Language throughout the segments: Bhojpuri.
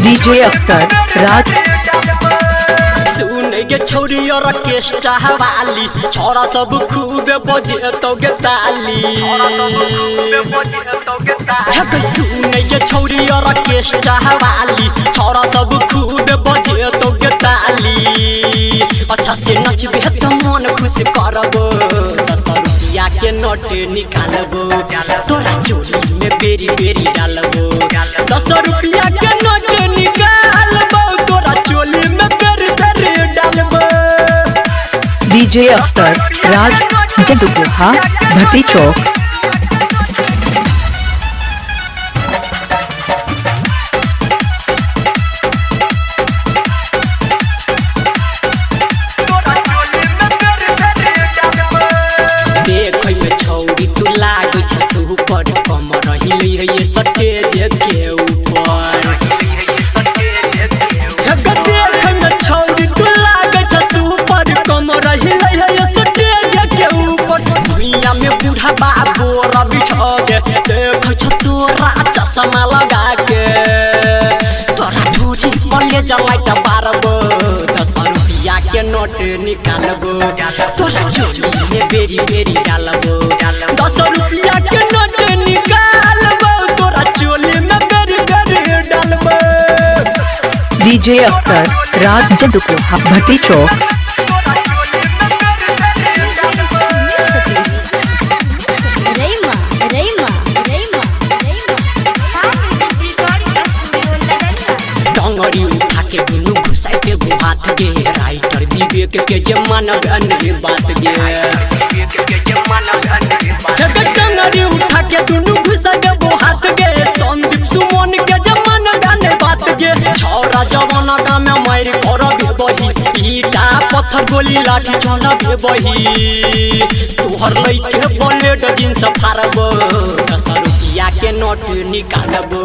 डीजे अख्तर राज सुन गे छौरी और ऑर्केस्ट्रा वाली छोरा सब खूब बजे तो गे ताली। सुन गे छौरी और ऑर्केस्ट्रा वाली छोरा सब खूब बजे तो गे ताली। अच्छा से नचबे तो मन खुश करबो 10 रुपया के नोट निकालबो तोरा चोली में बेरी बेरी डालबो 10 रुपया के नोट निकालबो तोरा चोली में बेरी बेरी डालबो। डीजे अख्तर राज जदुकोहा भट्टी चौक। तोरा चश्मा लगा के तोरा ढूंढी पले जलाइट बारबो 10 रुपया के नोट निकालबो तोरा चोली में बेरी बेरी डालबो 10 रुपया के नोट निकालबो तोरा चोली में बेरी बेरी डालबो। डीजे अख्तर राज जदुकोहा भट्टी चौक। डंगरी उठा के दुनू घुसाई के हाथ गे राइटर विवेक के जे मन गने बात गे डंगरी उठा के दुनू घुसाई के हाथ गे संदीप सुमन के जे मन गने बात गे छोरा जवाना का में मार करबे बही ईटा पत्थर गोली लाठी चलबे बही तोहर लइके बुलेट जींस फाड़बो 10 रुपया के नोट निकालबो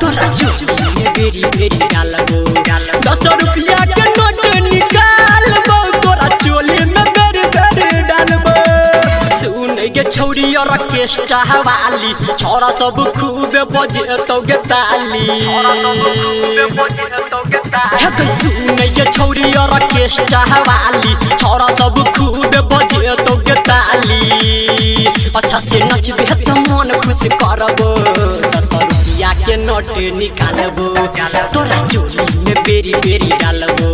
तोरा चोली में बेरी बेरी डालबो 10 रुपया के नोट निकालबो तोरा चोली में बेरी बेरी डालबो। सुन गे छौरी और ऑर्केस्ट्रा वाली छोरा सब खूब बजे तो गे ताली। सुन गे छौरी और ऑर्केस्ट्रा वाली छोरा सब खूब बजे तो गे ताली। अच्छा से नचबे तो मन खुश करबो 10 रुपया के नोट निकालबो तोरा चोली में बेरी बेरी डालबो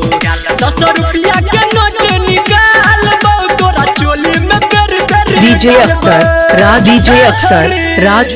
10 रुपया के नोट निकालबो तोरा चोली में बेरी बेरी। डीजे अख्तर राज